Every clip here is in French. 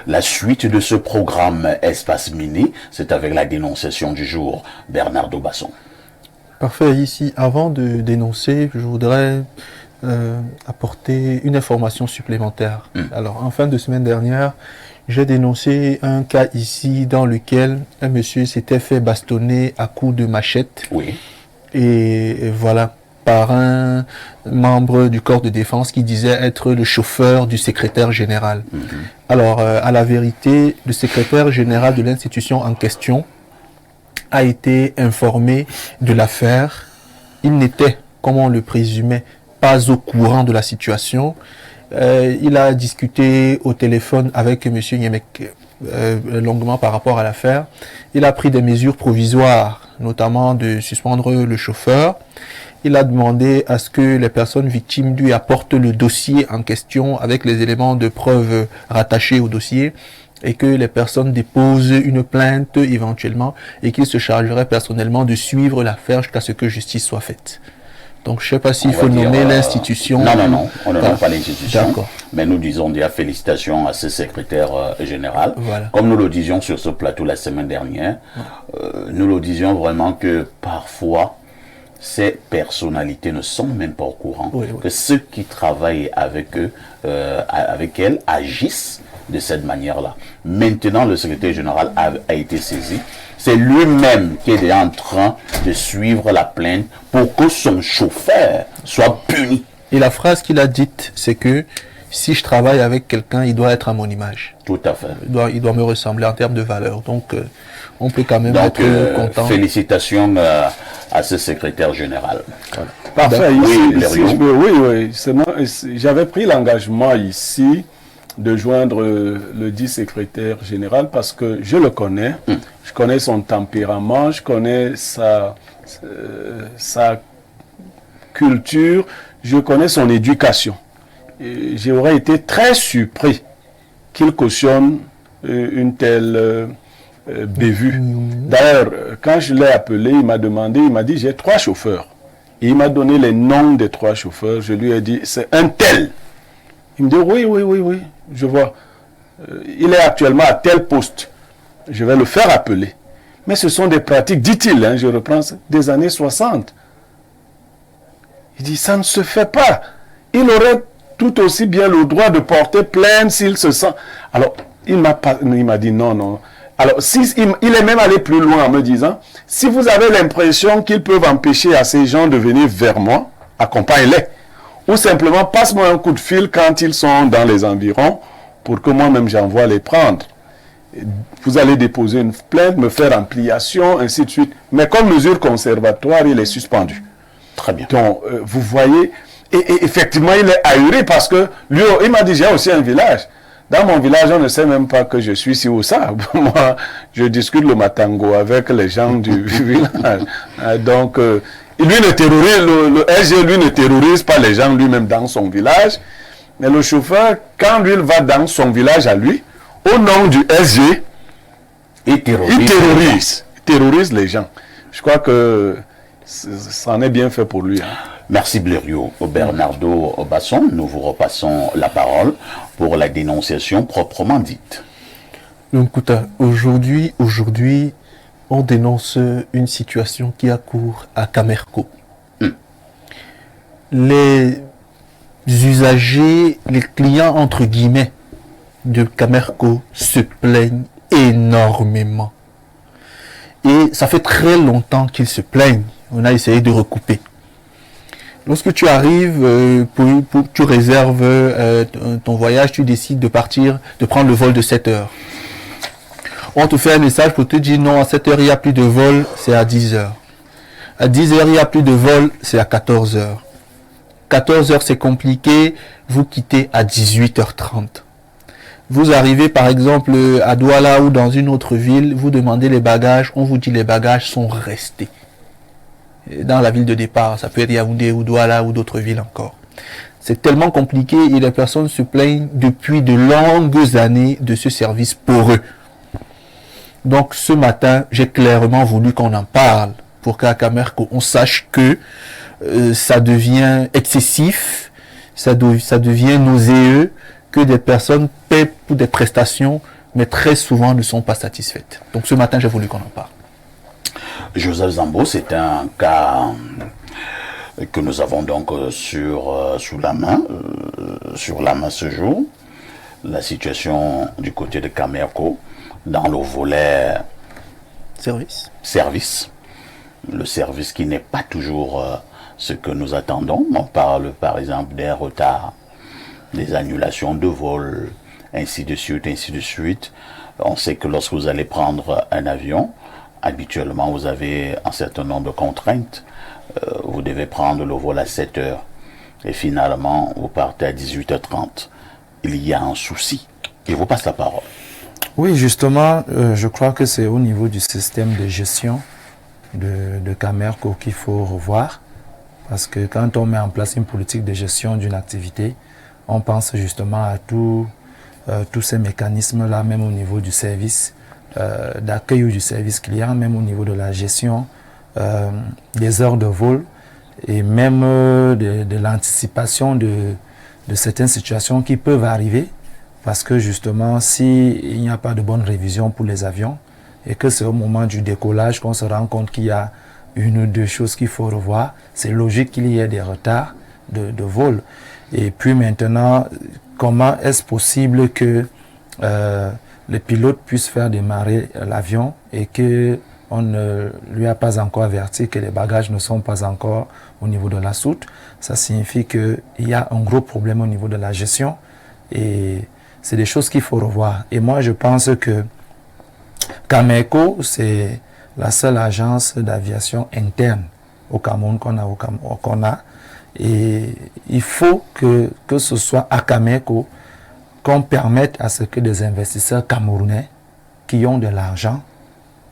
La suite de ce programme Espace Mini, c'est avec la dénonciation du jour. Bernardo Basson. Parfait. Ici, avant de dénoncer, je voudrais apporter une information supplémentaire. Alors, en fin de semaine dernière, j'ai dénoncé un cas ici dans lequel un monsieur s'était fait bastonner à coups de machette. Oui. Et voilà, par un membre du corps de défense qui disait être le chauffeur du secrétaire général. Alors, à la vérité, le secrétaire général de l'institution en question a été informé de l'affaire. Il n'était, comme on le présumait, pas au courant de la situation. Il a discuté au téléphone avec M. Niemek longuement par rapport à l'affaire. Il a pris des mesures provisoires, notamment de suspendre le chauffeur. Il a demandé à ce que les personnes victimes lui apportent le dossier en question avec les éléments de preuve rattachés au dossier et que les personnes déposent une plainte éventuellement et qu'il se chargerait personnellement de suivre l'affaire jusqu'à ce que justice soit faite. Donc, je ne sais pas s'il faut nommer l'institution. Non, on ne nomme pas l'institution. D'accord. Mais nous disons déjà félicitations à ce secrétaire général. Voilà. Comme nous le disions sur ce plateau la semaine dernière, nous le disions vraiment que parfois, ces personnalités ne sont même pas au courant que ceux qui travaillent avec eux, avec elles, agissent de cette manière-là. Maintenant, le secrétaire général a été saisi. C'est lui-même qui est déjà en train de suivre la plainte pour que son chauffeur soit puni. Et la phrase qu'il a dite, c'est que si je travaille avec quelqu'un, il doit être à mon image. Tout à fait. Il doit me ressembler en termes de valeur. Donc, on peut quand même être content. Félicitations à ce secrétaire général. Voilà. Parfait. J'avais pris l'engagement ici de joindre le dit secrétaire général parce que je le connais, je connais son tempérament, je connais sa culture, je connais son éducation. J'aurais été très surpris qu'il cautionne une telle bévue. D'ailleurs, quand je l'ai appelé, il m'a dit j'ai 3 chauffeurs. Et il m'a donné les noms des 3 chauffeurs. Je lui ai dit c'est un tel. Il me dit oui, je vois. Il est actuellement à tel poste. Je vais le faire appeler. Mais ce sont des pratiques, dit-il, je reprends, des années 60. Il dit ça ne se fait pas. Il aurait tout aussi bien le droit de porter plainte s'il se sent. Alors, il m'a dit non. Alors, il est même allé plus loin en me disant, si vous avez l'impression qu'ils peuvent empêcher à ces gens de venir vers moi, accompagnez-les. Ou simplement, passe-moi un coup de fil quand ils sont dans les environs pour que moi-même j'envoie les prendre. Vous allez déposer une plainte, me faire ampliation, ainsi de suite. Mais comme mesure conservatoire, il est suspendu. Très bien. Donc, vous voyez, et effectivement, il est ahuri parce que lui, il m'a dit, j'ai aussi un village. Dans mon village, on ne sait même pas que je suis ci ou ça. Moi, je discute le matango avec les gens du village. Donc, lui ne terrorise, le SG, lui ne terrorise pas les gens lui-même dans son village. Mais le chauffeur, quand lui, il va dans son village à lui, au nom du SG, il terrorise les gens. Je crois que ça en est bien fait pour lui. Merci Blériot. Bernardo Basson, nous vous repassons la parole pour la dénonciation proprement dite. Donc, aujourd'hui, on dénonce une situation qui a cours à Camerco. Les usagers, les clients entre guillemets de Camerco se plaignent énormément. Et ça fait très longtemps qu'ils se plaignent. On a essayé de recouper. Lorsque tu arrives, tu réserves ton voyage, tu décides de partir, de prendre le vol de 7 heures. On te fait un message pour te dire non, à 7 heures, il n'y a plus de vol, c'est à 10 heures. À 10 heures, il n'y a plus de vol, c'est à 14 heures. 14 heures, c'est compliqué, vous quittez à 18h30. Vous arrivez par exemple à Douala ou dans une autre ville, vous demandez les bagages, on vous dit les bagages sont restés. Dans la ville de départ, ça peut être Yaoundé ou Douala ou d'autres villes encore. C'est tellement compliqué et les personnes se plaignent depuis de longues années de ce service pour eux. Donc ce matin, j'ai clairement voulu qu'on en parle pour qu'à Camerco, on sache que ça devient excessif, ça devient nauséeux, que des personnes paient pour des prestations, mais très souvent ne sont pas satisfaites. Donc ce matin, j'ai voulu qu'on en parle. Joseph Zambo, c'est un cas que nous avons donc sous la main ce jour. La situation du côté de Camerco, dans le volet service. Le service qui n'est pas toujours ce que nous attendons. On parle par exemple des retards, des annulations de vols, ainsi de suite, ainsi de suite. On sait que lorsque vous allez prendre un avion, habituellement vous avez un certain nombre de contraintes. Vous devez prendre le vol à 7 heures et finalement vous partez à 18h30. Il y a un souci. Je vous passe la parole. Oui, justement, je crois que c'est au niveau du système de gestion de Camerco qu'il faut revoir. Parce que quand on met en place une politique de gestion d'une activité, on pense justement à tous ces mécanismes-là, même au niveau du service d'accueil ou du service client, même au niveau de la gestion des heures de vol et même de l'anticipation de certaines situations qui peuvent arriver. Parce que justement, s'il n'y a pas de bonne révision pour les avions et que c'est au moment du décollage qu'on se rend compte qu'il y a une ou deux choses qu'il faut revoir, c'est logique qu'il y ait des retards de vol. Et puis maintenant, comment est-ce possible que le pilote puisse faire démarrer l'avion et qu'on ne lui a pas encore averti que les bagages ne sont pas encore au niveau de la soute? Ça signifie qu'il y a un gros problème au niveau de la gestion et c'est des choses qu'il faut revoir. Et moi, je pense que Camerco, c'est la seule agence d'aviation interne au Cameroun qu'on a. Et il faut que ce soit à Camerco qu'on permette à ce que des investisseurs camerounais qui ont de l'argent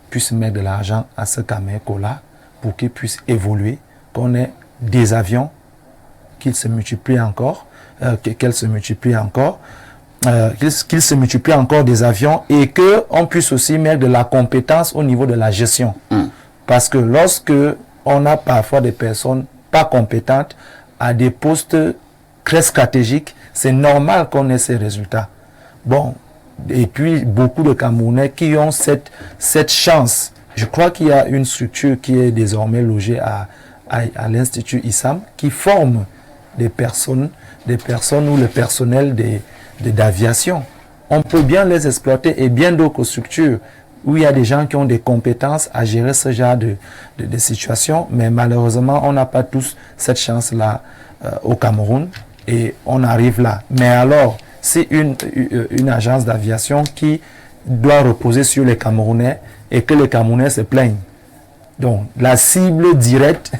puissent mettre de l'argent à ce Camerco-là pour qu'il puisse évoluer, qu'on ait des avions, qu'ils se multiplient encore, qu'elles se multiplient encore, qu'il se multiplie encore des avions et qu'on puisse aussi mettre de la compétence au niveau de la gestion. Parce que lorsque on a parfois des personnes pas compétentes à des postes très stratégiques, c'est normal qu'on ait ces résultats. Bon, et puis beaucoup de Camerounais qui ont cette chance. Je crois qu'il y a une structure qui est désormais logée à l'Institut ISAM qui forme des personnes ou le personnel d'aviation. On peut bien les exploiter et bien d'autres structures où il y a des gens qui ont des compétences à gérer ce genre de situations, mais malheureusement, on n'a pas tous cette chance-là au Cameroun et on arrive là. Mais alors, c'est une agence d'aviation qui doit reposer sur les Camerounais et que les Camerounais se plaignent. Donc, la cible directe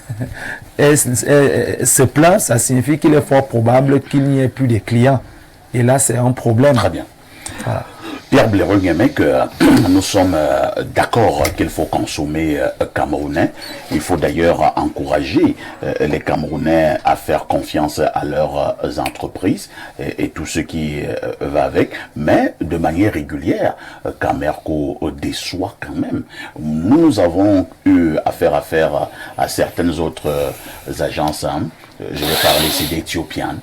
se plaint, ça signifie qu'il est fort probable qu'il n'y ait plus de clients. Et là, c'est un problème. Très bien. Voilà. Pierre Blaireau-Nguémé, que nous sommes d'accord qu'il faut consommer camerounais. Il faut d'ailleurs encourager les Camerounais à faire confiance à leurs entreprises et tout ce qui va avec. Mais de manière régulière, Camerco déçoit quand même. Nous avons eu affaire à certaines autres agences. Je vais parler ici d'Ethiopian.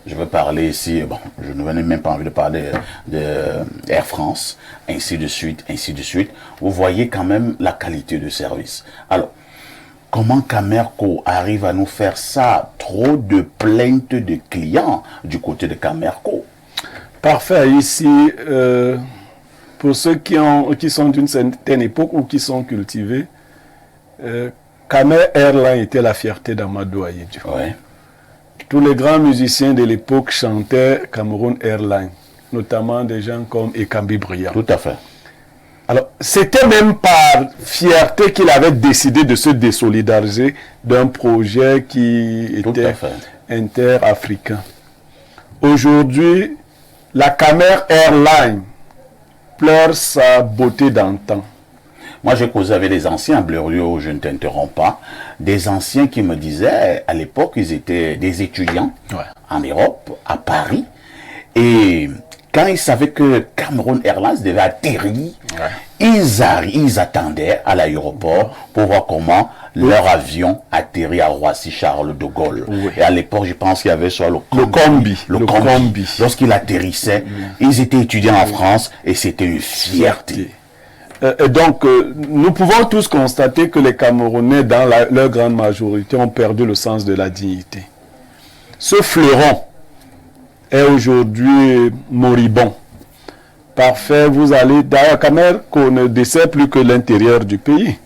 Je veux parler ici, bon, je n'ai même pas envie de parler de Air France, ainsi de suite, ainsi de suite. Vous voyez quand même la qualité de service. Alors, comment Camerco arrive à nous faire ça? Trop de plaintes de clients du côté de Camerco. Parfait. Ici, pour ceux qui sont d'une certaine époque ou qui sont cultivés, Camer Airline était la fierté d'Amadou Ahidjo. Ouais. Tous les grands musiciens de l'époque chantaient Cameroun Airline, notamment des gens comme Ekambi Briand. Tout à fait. Alors, c'était même par fierté qu'il avait décidé de se désolidariser d'un projet qui était interafricain. Aujourd'hui, la Camer Airline pleure sa beauté d'antan. Moi, j'ai causé avec des anciens, Blériot, je ne t'interromps pas, des anciens qui me disaient, à l'époque, ils étaient des étudiants en Europe, à Paris, et quand ils savaient que Cameroun Airlines devait atterrir, ils attendaient à l'aéroport pour voir comment leur avion atterrit à Roissy-Charles de Gaulle. Et à l'époque, je pense qu'il y avait soit le combi. Lorsqu'il atterrissait, ils étaient étudiants en France et c'était une fierté. Et donc, nous pouvons tous constater que les Camerounais, dans leur grande majorité, ont perdu le sens de la dignité. Ce fleuron est aujourd'hui moribond. Parfait, vous allez... D'ailleurs, Camerco ne dessert plus que l'intérieur du pays.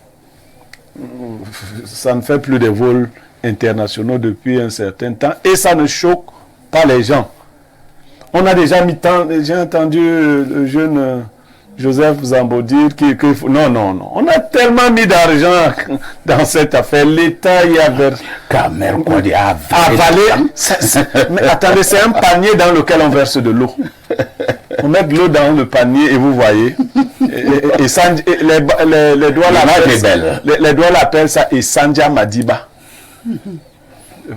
Ça ne fait plus de vols internationaux depuis un certain temps et ça ne choque pas les gens. On a déjà mis tant... J'ai entendu le jeune... Joseph Zambo dire que non. On a tellement mis d'argent dans cette affaire. L'État y a avalé. Mais attendez, c'est un panier dans lequel on verse de l'eau. On met de l'eau dans le panier et vous voyez. Les doigts l'appellent ça et Sandja Madiba.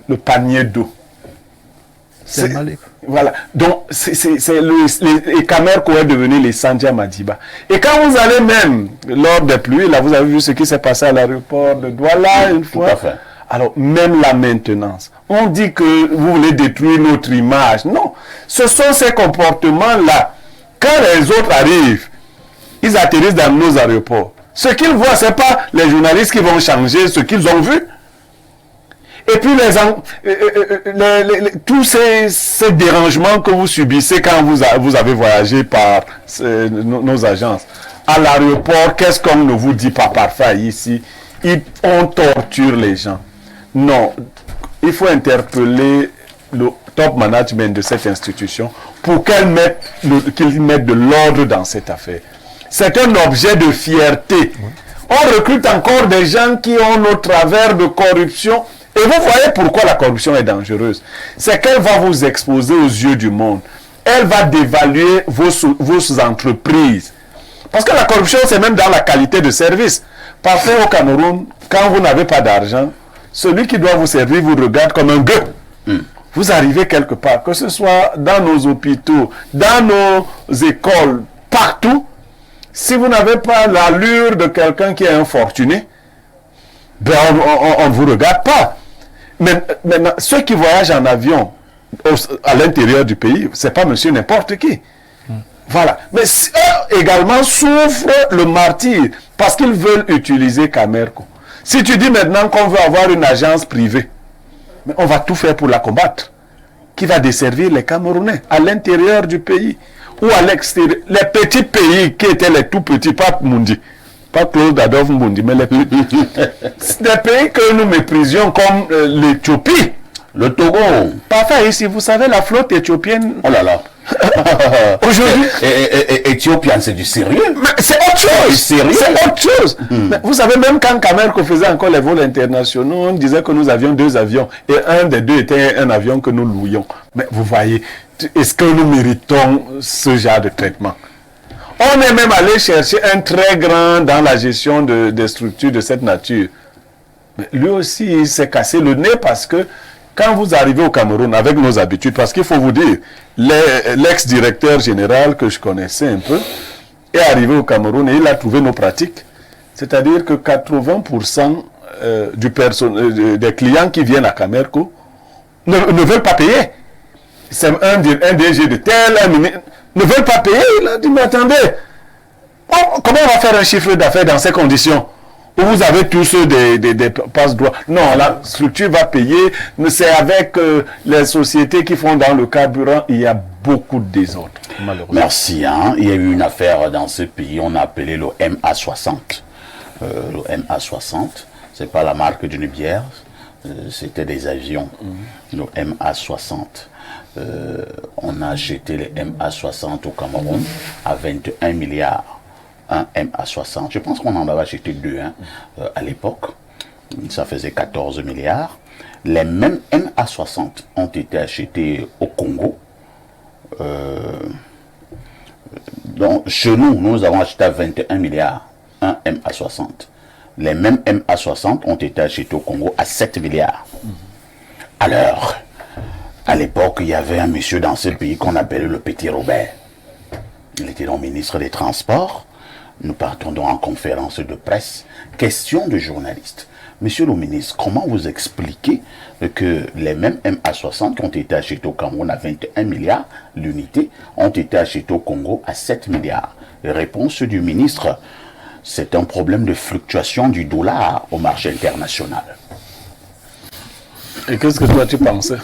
Le panier d'eau. C'est mal. Voilà. Donc, les Camerco est devenu les Sandja Madiba. Et quand vous allez même, lors des pluies, là, vous avez vu ce qui s'est passé à l'aéroport de Douala une fois. Tout à fait. Alors, même la maintenance. On dit que vous voulez détruire notre image. Non. Ce sont ces comportements-là. Quand les autres arrivent, ils atterrissent dans nos aéroports. Ce qu'ils voient, ce n'est pas les journalistes qui vont changer ce qu'ils ont vu. Et puis tous ces dérangements que vous subissez quand vous avez voyagé par nos agences. À l'aéroport, qu'est-ce qu'on ne vous dit pas parfois ici? On torture les gens. Non, il faut interpeller le top management de cette institution pour qu'ils mettent de l'ordre dans cette affaire. C'est un objet de fierté. On recrute encore des gens qui ont nos travers de corruption. Et vous voyez pourquoi la corruption est dangereuse. C'est qu'elle va vous exposer aux yeux du monde. Elle va dévaluer vos entreprises. Parce que la corruption, c'est même dans la qualité de service. Parfois au Cameroun, quand vous n'avez pas d'argent, celui qui doit vous servir vous regarde comme un gueux. Vous arrivez quelque part, que ce soit dans nos hôpitaux, dans nos écoles, partout. Si vous n'avez pas l'allure de quelqu'un qui est infortuné, ben on ne vous regarde pas. Maintenant, ceux qui voyagent en avion à l'intérieur du pays, ce n'est pas monsieur n'importe qui. Voilà. Mais eux également souffrent le martyre parce qu'ils veulent utiliser Camerco. Si tu dis maintenant qu'on veut avoir une agence privée, mais on va tout faire pour la combattre, qui va desservir les Camerounais à l'intérieur du pays ou à l'extérieur. Les petits pays qui étaient les tout petits, pas Mundi. Pas Claude Adolphe Mbundi, mais les pays que nous méprisions comme l'Éthiopie, le Togo. Parfait, ici, vous savez, la flotte éthiopienne. Oh là là. Aujourd'hui. Éthiopien, c'est du sérieux. Mais c'est autre chose. C'est autre chose. Mais vous savez, même quand Camerco faisait encore les vols internationaux, on disait que nous avions 2 avions. Et un des 2 était un avion que nous louions. Mais vous voyez, est-ce que nous méritons ce genre de traitement? On est même allé chercher un très grand dans la gestion des structures de cette nature. Mais lui aussi, il s'est cassé le nez parce que quand vous arrivez au Cameroun avec nos habitudes, parce qu'il faut vous dire, l'ex-directeur général que je connaissais un peu est arrivé au Cameroun et il a trouvé nos pratiques. C'est-à-dire que 80% des clients qui viennent à Camerco ne veulent pas payer. C'est un DG de tel, ne veulent pas payer. Il a dit, mais attendez, comment on va faire un chiffre d'affaires dans ces conditions où vous avez tous des passe-droits? Non, la structure va payer, mais c'est avec les sociétés qui font dans le carburant, il y a beaucoup de désordre, malheureusement. Merci. Il y a eu une affaire dans ce pays, on a appelé le MA60. Le MA60, c'est pas la marque d'une bière, c'était des avions, le MA60. On a acheté les MA60 au Cameroun à 21 milliards. Un MA60, je pense qu'on en avait acheté 2 à l'époque. Ça faisait 14 milliards. Les mêmes MA60 ont été achetés au Congo. Donc, chez nous avons acheté à 21 milliards un MA60. Les mêmes MA60 ont été achetés au Congo à 7 milliards. Alors, à l'époque, il y avait un monsieur dans ce pays qu'on appelait le Petit Robert. Il était donc ministre des Transports. Nous partons donc en conférence de presse. Question de journaliste. Monsieur le ministre, comment vous expliquez que les mêmes MA60 qui ont été achetés au Cameroun à 21 milliards l'unité ont été achetés au Congo à 7 milliards? Réponse du ministre, c'est un problème de fluctuation du dollar au marché international. Et qu'est-ce que toi tu pensais?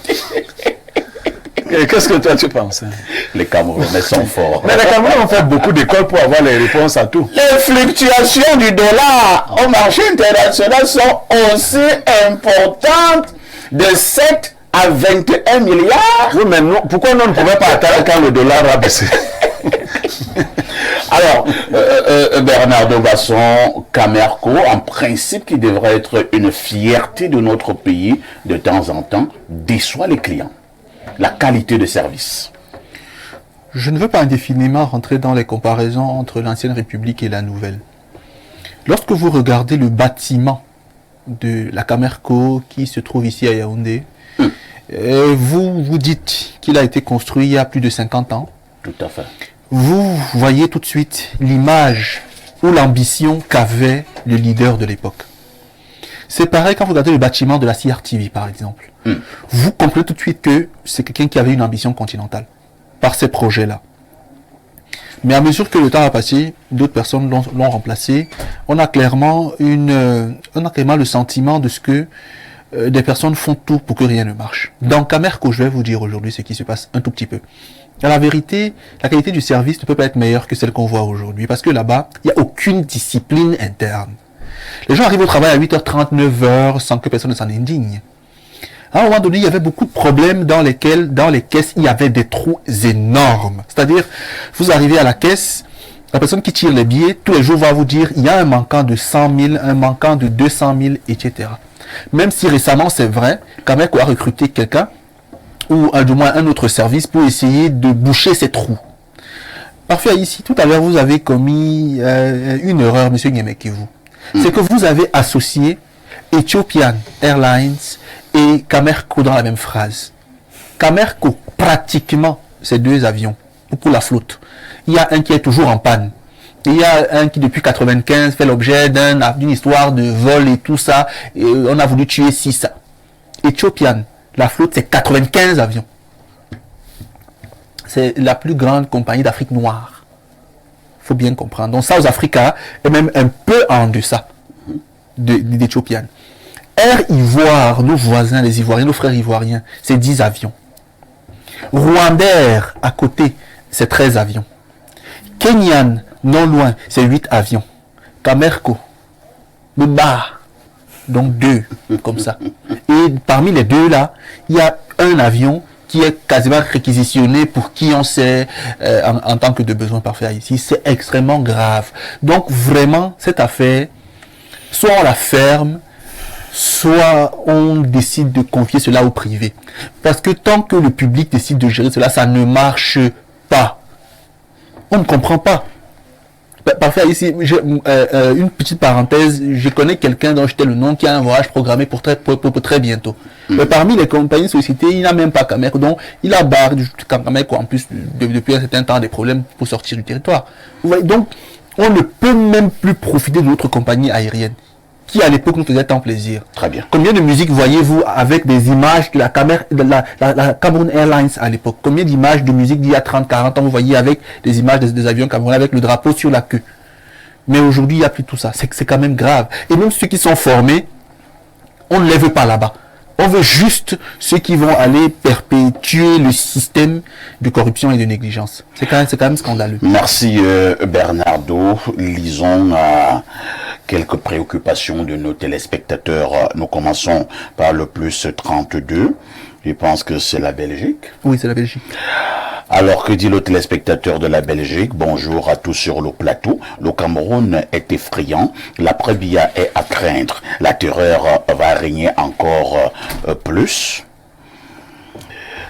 Et qu'est-ce que toi tu pensais? Les Camerounais sont forts. Mais les Camerounais ont fait beaucoup d'écoles pour avoir les réponses à tout. Les fluctuations du dollar au marché international sont aussi importantes de 7 à 21 milliards. Oui, mais non, pourquoi nous ne pouvons pas attendre quand le dollar va baisser? Alors, Bernardo Basson, Camerco, en principe qui devrait être une fierté de notre pays, de temps en temps, déçoit les clients. La qualité de service. Je ne veux pas indéfiniment rentrer dans les comparaisons entre l'ancienne République et la nouvelle. Lorsque vous regardez le bâtiment de la Camerco qui se trouve ici à Yaoundé, vous vous dites qu'il a été construit il y a plus de 50 ans. Tout à fait. Vous voyez tout de suite l'image ou l'ambition qu'avait le leader de l'époque. C'est pareil quand vous regardez le bâtiment de la CRTV, par exemple. Vous comprenez tout de suite que c'est quelqu'un qui avait une ambition continentale par ces projets-là. Mais à mesure que le temps a passé, d'autres personnes l'ont remplacé. On a clairement le sentiment de ce que des personnes font tout pour que rien ne marche. Dans Camerco, je vais vous dire aujourd'hui ce qui se passe un tout petit peu. À la vérité, la qualité du service ne peut pas être meilleure que celle qu'on voit aujourd'hui, parce que là-bas, il n'y a aucune discipline interne. Les gens arrivent au travail à 8h30, 9h, sans que personne ne s'en indigne. À un moment donné, il y avait beaucoup de problèmes dans les caisses, il y avait des trous énormes. C'est-à-dire, vous arrivez à la caisse, la personne qui tire les billets, tous les jours va vous dire, il y a un manquant de 100 000, un manquant de 200 000, etc. Même si récemment, c'est vrai, Camerco a recruté quelqu'un, ou du moins un autre service, pour essayer de boucher ces trous. Parfait, ici, tout à l'heure, vous avez commis une erreur, monsieur Nyemekevu. C'est que vous avez associé Ethiopian Airlines et Camerco dans la même phrase. Camerco, pratiquement, c'est deux avions pour la flotte. Il y a un qui est toujours en panne. Il y a un qui, depuis 95, fait l'objet d'une histoire de vol et tout ça. Et on a voulu tuer 6. Ethiopian, la flotte, c'est 95 avions. C'est la plus grande compagnie d'Afrique noire. Faut bien comprendre. Donc South Africa est même un peu en deçà d'Ethiopian. Air Ivoire, nos voisins, les Ivoiriens, nos frères ivoiriens, c'est 10 avions. Rwandair, à côté, c'est 13 avions. Kenyan, non loin, c'est 8 avions. Camerco, Beba, donc 2, comme ça. Et parmi les deux là, il y a un avion qui est quasiment réquisitionné pour qui on sait en tant que de besoin parfait ici. C'est extrêmement grave. Donc vraiment, cette affaire, soit on la ferme, soit on décide de confier cela au privé. Parce que tant que le public décide de gérer cela, ça ne marche pas. On ne comprend pas. Parfait, ici, une petite parenthèse, je connais quelqu'un dont je t'ai le nom qui a un voyage programmé pour très bientôt. Mais parmi les compagnies sollicitées, il n'a même pas Camerco, donc il a barré Camerco en plus depuis un certain temps des problèmes pour sortir du territoire. Vous voyez, donc on ne peut même plus profiter de notre compagnie aérienne qui à l'époque nous faisait tant plaisir. Très bien. Combien de musique voyez-vous avec des images de la Cameroun Airlines à l'époque? Combien d'images de musique d'il y a 30-40 ans vous voyez avec des images des avions camerounais avec le drapeau sur la queue? Mais aujourd'hui, il n'y a plus tout ça. C'est quand même grave. Et même ceux qui sont formés, on ne les veut pas là-bas. On veut juste ceux qui vont aller perpétuer le système de corruption et de négligence. C'est quand même scandaleux. Merci Bernardo. Lisons quelques préoccupations de nos téléspectateurs. Nous commençons par le plus 32. Je pense que c'est la Belgique. Oui, c'est la Belgique. Alors, que dit le téléspectateur de la Belgique? Bonjour à tous sur le plateau. Le Cameroun est effrayant. L'après-Biya est à craindre. La terreur va régner encore plus.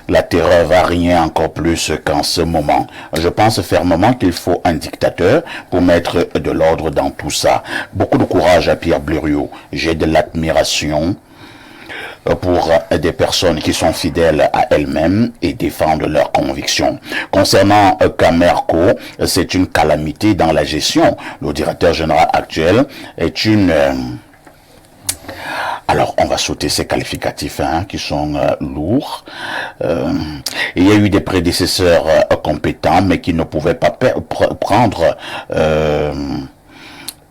La terreur va régner encore plus qu'en ce moment. Je pense fermement qu'il faut un dictateur pour mettre de l'ordre dans tout ça. Beaucoup de courage à Pierre Blériot. J'ai de l'admiration pour des personnes qui sont fidèles à elles-mêmes et défendent leurs convictions. Concernant Camerco, c'est une calamité dans la gestion. Le directeur général actuel est une... Alors, on va sauter ces qualificatifs qui sont lourds. Il y a eu des prédécesseurs compétents, mais qui ne pouvaient pas prendre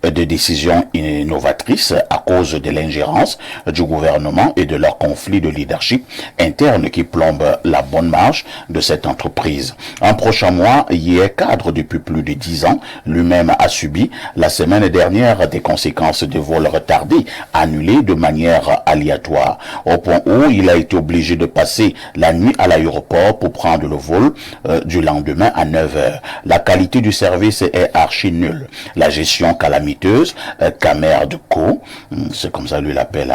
de décisions innovatrices à cause de l'ingérence du gouvernement et de leur conflit de leadership interne qui plombe la bonne marche de cette entreprise. Un prochain mois, hier cadre depuis plus de 10 ans, lui-même a subi la semaine dernière des conséquences de vols retardés, annulés de manière aléatoire, au point où il a été obligé de passer la nuit à l'aéroport pour prendre le vol du lendemain à 9h. La qualité du service est archi nulle. La gestion calamiteuse, Camerco, c'est comme ça lui l'appelle,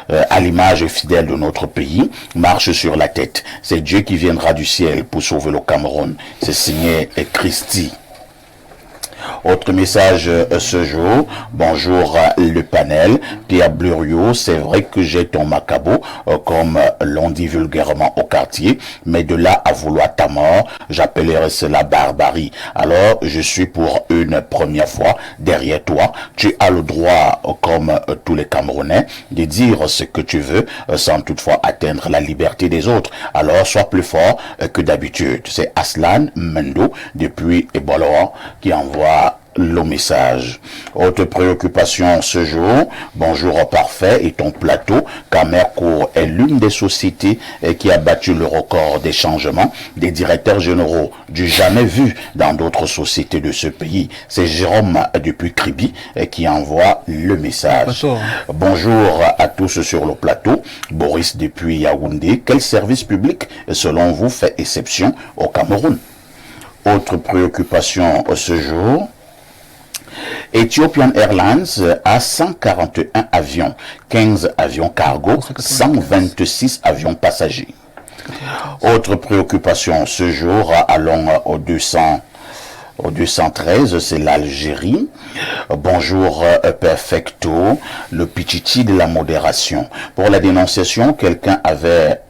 à l'image fidèle de notre pays, marche sur la tête. C'est Dieu qui viendra du ciel pour sauver le Cameroun. C'est signé Christi. Autre message ce jour, bonjour le panel, Pierre Bluriot, c'est vrai que j'ai ton macabo, comme l'on dit vulgairement au quartier, mais de là à vouloir ta mort, j'appellerais cela barbarie. Alors, je suis pour une première fois derrière toi, tu as le droit, comme tous les Camerounais, de dire ce que tu veux, sans toutefois atteindre la liberté des autres. Alors, sois plus fort que d'habitude. C'est Aslan Mendo, depuis Eboloa, qui envoie le message. Autre préoccupation ce jour, bonjour au parfait et ton plateau. Camerco est l'une des sociétés qui a battu le record des changements des directeurs généraux du jamais vu dans d'autres sociétés de ce pays. C'est Jérôme depuis Kribi qui envoie le message. Bonjour à tous sur le plateau. Boris depuis Yaoundé. Quel service public selon vous fait exception au Cameroun? Autre préoccupation ce jour, Ethiopian Airlines a 141 avions, 15 avions cargo, 126 avions passagers. Autre préoccupation ce jour, allons au 213, c'est l'Algérie. Bonjour Perfecto, le pichichi de la modération. Pour la dénonciation, quelqu'un avait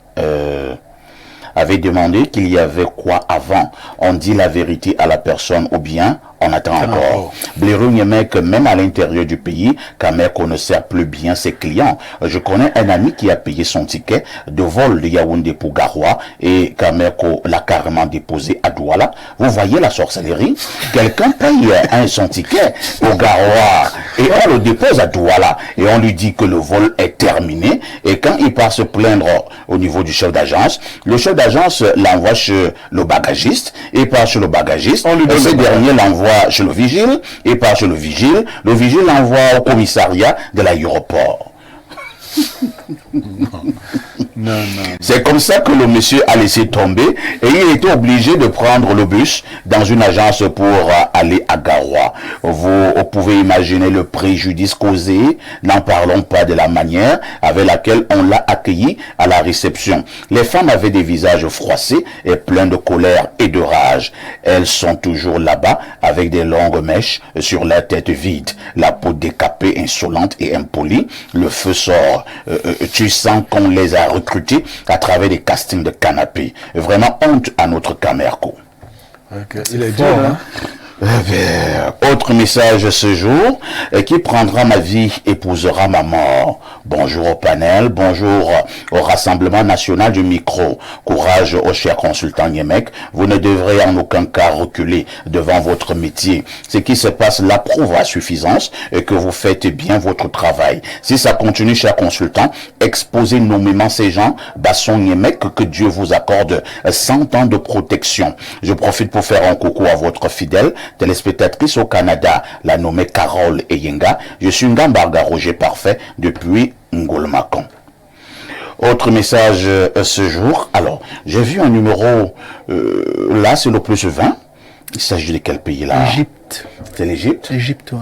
demandé qu'il y avait quoi avant. On dit la vérité à la personne ou bien on attend encore. Blaireau Niemek, même à l'intérieur du pays, Camerco ne sert plus bien ses clients. Je connais un ami qui a payé son ticket de vol de Yaoundé pour Garoua et Camerco l'a carrément déposé à Douala. Vous voyez la sorcellerie? Quelqu'un paye son ticket pour Garoua et on le dépose à Douala et on lui dit que le vol est terminé et quand il part se plaindre au niveau du chef d'agence, le chef d'agence l'envoie chez le bagagiste et part chez le bagagiste. Ce dernier l'envoie chez le vigile et par chez le vigile l'envoie au commissariat de l'aéroport. Non. C'est comme ça que le monsieur a laissé tomber et il était obligé de prendre le bus dans une agence pour aller à Garoua. Vous pouvez imaginer le préjudice causé, n'en parlons pas de la manière avec laquelle on l'a accueilli à la réception. Les femmes avaient des visages froissés et pleins de colère et de rage. Elles sont toujours là-bas avec des longues mèches sur la tête vide, la peau décapée, insolente et impolie. Le feu sort. Tu sens qu'on les a recrutés à travers des castings de canapé. Vraiment honte à notre Camerco. Okay. Il est dur, hein? Autre message ce jour, qui prendra ma vie épousera ma mort. Bonjour au panel, bonjour au Rassemblement national du micro. Courage au cher consultant Niemek, vous ne devrez en aucun cas reculer devant votre métier. Ce qui se passe là prouve à suffisance et que vous faites bien votre travail. Si ça continue, cher consultant, exposez nommément ces gens, Basson Niemek, que Dieu vous accorde 100 ans de protection. Je profite pour faire un coucou à votre fidèle téléspectatrice au Canada, la nommée Carole Eyenga. Je suis Ngambarga Roger Parfait depuis Ngolmakon. Autre message ce jour. Alors, j'ai vu un numéro, là c'est le plus 20. Il s'agit de quel pays là? Égypte. C'est l'Égypte? Égypte, ouais.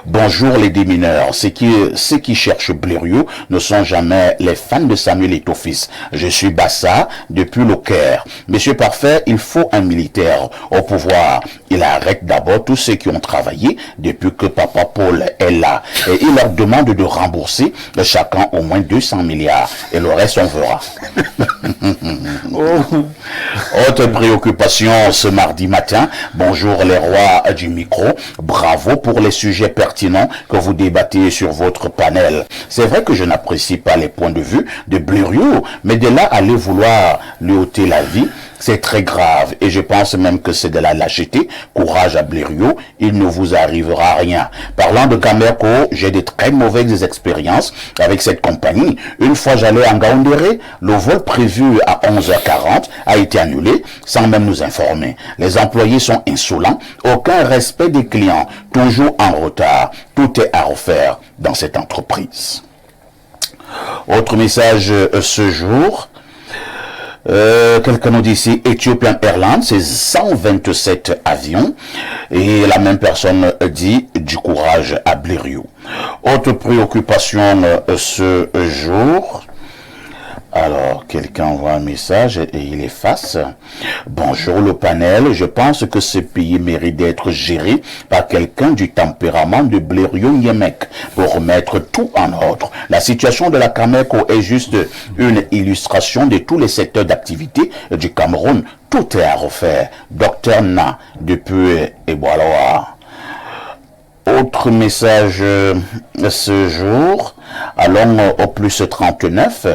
Bonjour les démineurs. Ceux qui cherchent Blériot ne sont jamais les fans de Samuel Eto'o-Fils. Je suis Bassa depuis le Caire. Monsieur Parfait, il faut un militaire au pouvoir. Il arrête d'abord tous ceux qui ont travaillé depuis que Papa Paul est là. Et il leur demande de rembourser chacun au moins 200 milliards. Et le reste, on verra. Autre préoccupation ce mardi matin. Bonjour les rois du micro. Bravo pour les sujets pertinents que vous débattez sur votre panel. C'est vrai que je n'apprécie pas les points de vue de Blériot, mais de là à aller vouloir lui ôter la vie, c'est très grave. Et je pense même que c'est de la lâcheté. Courage à Blériot, il ne vous arrivera rien. Parlant de Camerco, j'ai de très mauvaises expériences avec cette compagnie. Une fois j'allais en Gaoundéré, le vol prévu à 11h40 a été annulé sans même nous informer. Les employés sont insolents, aucun respect des clients, toujours en retard. Tout est à refaire dans cette entreprise. Autre message ce jour. Quelqu'un nous dit ici, Ethiopian Airlines, c'est 127 avions. Et la même personne dit du courage à Blériot. Autre préoccupation ce jour. Alors, quelqu'un envoie un message et il efface. Bonjour le panel, je pense que ce pays mérite d'être géré par quelqu'un du tempérament de Blériot-Nyémec pour remettre tout en ordre. La situation de la Camerco est juste une illustration de tous les secteurs d'activité du Cameroun. Tout est à refaire. Docteur Na, depuis Eboaloa. Autre message ce jour, allons au plus 39,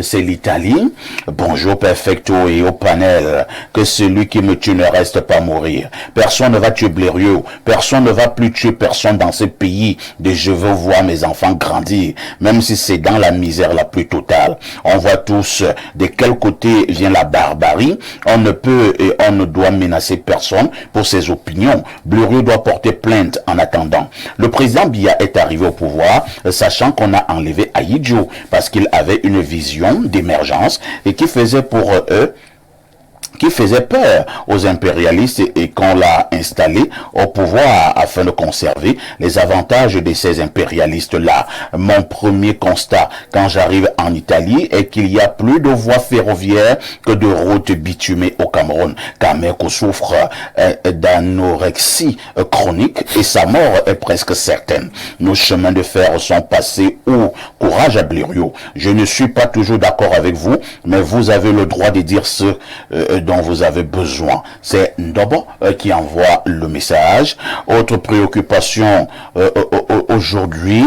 c'est l'Italie. Bonjour Perfecto et au panel, que celui qui me tue ne reste pas mourir. Personne ne va tuer Blériot, personne ne va plus tuer personne dans ce pays de je veux voir mes enfants grandir, même si c'est dans la misère la plus totale. On voit tous de quel côté vient la barbarie, on ne peut et on ne doit menacer personne pour ses opinions. Blériot doit porter plainte en attendant. Le président Biya est arrivé au pouvoir, sachant qu'on a enlevé Ahidjo, parce qu'il avait une vision d'émergence et qui faisait pour eux qui faisait peur aux impérialistes et qu'on l'a installé au pouvoir afin de conserver les avantages de ces impérialistes-là. Mon premier constat quand j'arrive en Italie est qu'il y a plus de voies ferroviaires que de routes bitumées au Cameroun. Camerco souffre d'anorexie chronique et sa mort est presque certaine. Nos chemins de fer sont passés où? Courage à Blériot. Je ne suis pas toujours d'accord avec vous, mais vous avez le droit de dire ce dont vous avez besoin. C'est Ndobo qui envoie le message. Autre préoccupation aujourd'hui.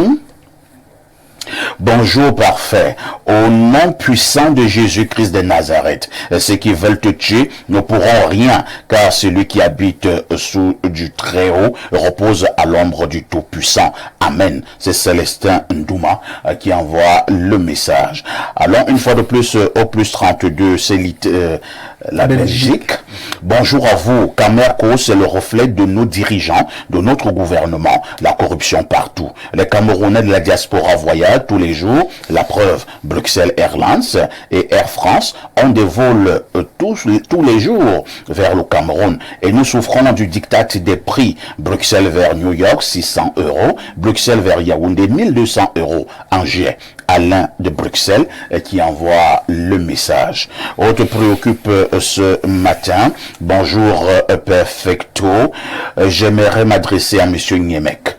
Bonjour parfait, au nom puissant de Jésus-Christ de Nazareth, ceux qui veulent te tuer ne pourront rien, car celui qui habite sous du Très-Haut repose à l'ombre du Tout-Puissant. Amen. C'est Célestin Ndouma qui envoie le message. Allons une fois de plus au plus 32, c'est la Belgique. Bonjour à vous. Camerco, c'est le reflet de nos dirigeants, de notre gouvernement. La corruption partout. Les Camerounais de la diaspora voyagent tous les jours. La preuve, Bruxelles Airlines et Air France ont des vols tous les jours vers le Cameroun. Et nous souffrons du diktat des prix. Bruxelles vers New York, 600 €. Bruxelles vers Yaoundé, 1200 € en juillet. Alain de Bruxelles qui envoie le message. Autre préoccupe ce matin. Bonjour Perfecto. J'aimerais m'adresser à Monsieur Nyémec.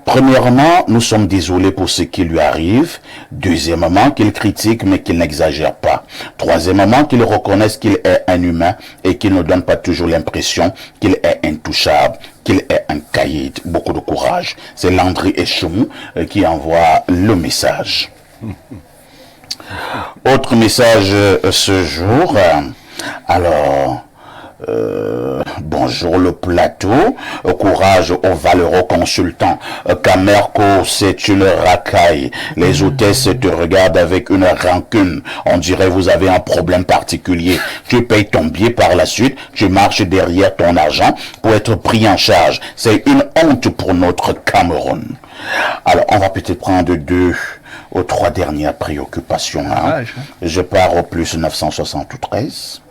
Premièrement, nous sommes désolés pour ce qui lui arrive. Deuxièmement, qu'il critique mais qu'il n'exagère pas. Troisièmement, qu'il reconnaisse qu'il est un humain et qu'il ne donne pas toujours l'impression qu'il est intouchable, qu'il est un caïd. Beaucoup de courage. C'est Landry Echemou qui envoie le message. Autre message ce jour. Alors... bonjour le plateau, courage aux valeureux consultants. Camerco, c'est une racaille. Les hôtesses te regardent avec une rancune. On dirait vous avez un problème particulier. Tu payes ton billet par la suite, tu marches derrière ton argent pour être pris en charge. C'est une honte pour notre Cameroun. Alors, on va peut-être prendre 2 ou 3 dernières préoccupations. Hein. Je pars au plus 973.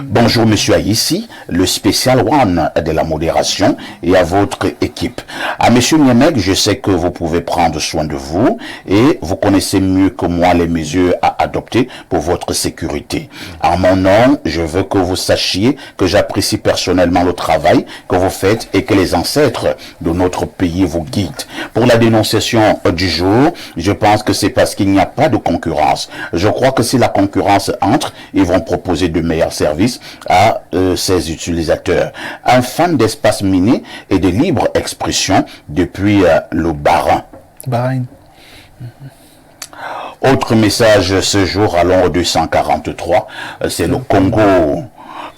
Bonjour Monsieur Aïssi, le spécial one de la modération et à votre équipe. À Monsieur Niameg, je sais que vous pouvez prendre soin de vous et vous connaissez mieux que moi les mesures à adopter pour votre sécurité. En mon nom, je veux que vous sachiez que j'apprécie personnellement le travail que vous faites et que les ancêtres de notre pays vous guident. Pour la dénonciation du jour, je pense que c'est parce qu'il n'y a pas de concurrence. Je crois que si la concurrence entre, ils vont proposer de meilleurs services à ses utilisateurs. Un fan d'espace miné et de libre expression depuis le Bahreïn. Autre message ce jour à l'ombre 243, c'est le Congo.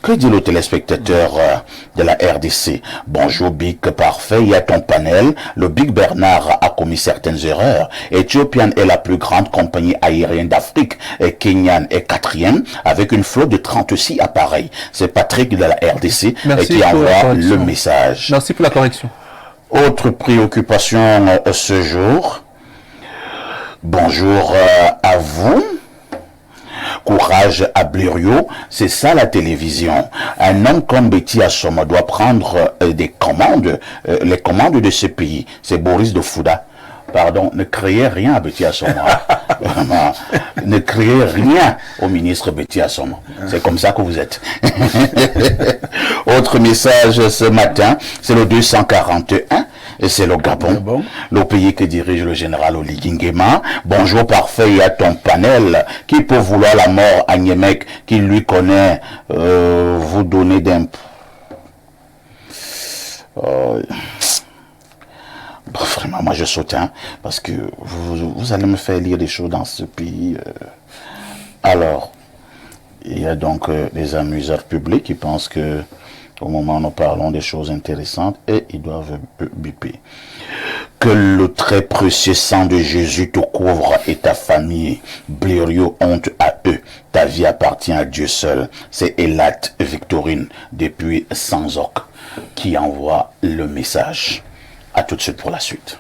Que dit le téléspectateur de la RDC? Bonjour Big Parfait, il y a ton panel. Le Big Bernard a commis certaines erreurs. Ethiopian est la plus grande compagnie aérienne d'Afrique. Et Kenyan est quatrième avec une flotte de 36 appareils. C'est Patrick de la RDC qui envoie le message. Merci pour la correction. Autre préoccupation ce jour. Bonjour à vous. Courage à Blériot, c'est ça la télévision. Un homme comme Betty Assoma doit prendre des commandes, les commandes de ce pays. C'est Boris de Fouda. Pardon, ne créez rien à Betty Assoma. Ne créez rien au ministre Betty Assoma. C'est comme ça que vous êtes. Autre message ce matin, c'est le 241. Et c'est le Gabon, le pays que dirige le général Oligui Nguema. Bonjour parfait, et à ton panel. Qui peut vouloir la mort à Niemek, qui lui connaît, vous donner d'un... Vraiment, moi je saute, hein, parce que vous allez me faire lire des choses dans ce pays. Alors, il y a donc des amuseurs publics qui pensent que au moment où nous parlons des choses intéressantes, et ils doivent biper. Que le très précieux sang de Jésus te couvre et ta famille. Blériot, honte à eux. Ta vie appartient à Dieu seul. C'est Elat Victorine, depuis Sanzok, qui envoie le message. À tout de suite pour la suite.